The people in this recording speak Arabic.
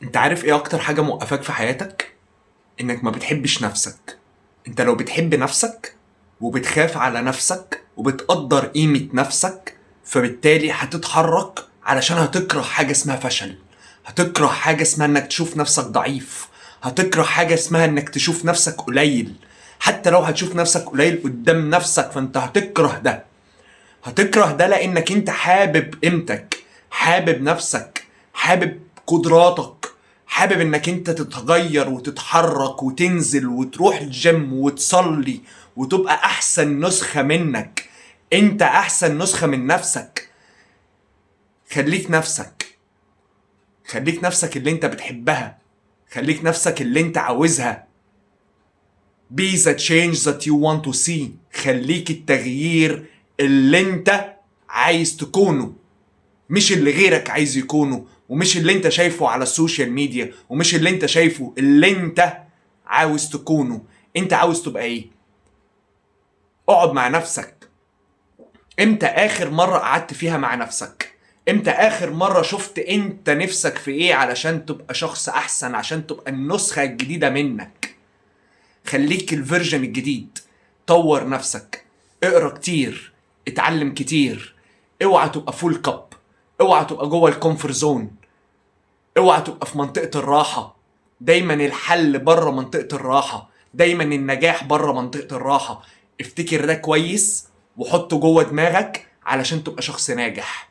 انت عارف ايه اكتر حاجة موقفاك في حياتك؟ انك ما بتحبش نفسك. انت لو بتحب نفسك وبتخاف على نفسك وبتقدر قيمة نفسك، فبالتالي هتتحرك علشان هتكره حاجة اسمها فشل، هتكره حاجة اسمها انك تشوف نفسك ضعيف، هتكره حاجة اسمها انك تشوف نفسك قليل. حتى لو هتشوف نفسك قليل قدام نفسك فانت هتكره ده. هتكره ده لانك انت حابب قيمتك، حابب نفسك، حابب قدراتك، حابب انك انت تتغير وتتحرك وتنزل وتروح الجيم وتصلي وتبقى احسن نسخة منك. انت احسن نسخة من نفسك. خليك نفسك، خليك نفسك اللي انت بتحبها، خليك نفسك اللي انت عاوزها. Be the change that you want to see. خليك التغيير اللي انت عايز تكونه، مش اللي غيرك عايز يكونه، ومش اللي انت شايفه على السوشيال ميديا، ومش اللي انت شايفه. اللي انت عاوز تكونه. انت عاوز تبقى ايه؟ اقعد مع نفسك. امتى اخر مرة قعدت فيها مع نفسك؟ امتى اخر مرة شفت انت نفسك في ايه علشان تبقى شخص احسن، عشان تبقى النسخة الجديدة منك؟ خليك الفيرجن الجديد. طور نفسك، اقرا كتير، اتعلم كتير. اوعى تبقى فول كاب، اوعى تبقى جوه الكومفور زون، اوعى تبقى في منطقة الراحة. دايما الحل بره منطقة الراحة، دايما النجاح بره منطقة الراحة. افتكر ده كويس وحطه جوه دماغك علشان تبقى شخص ناجح.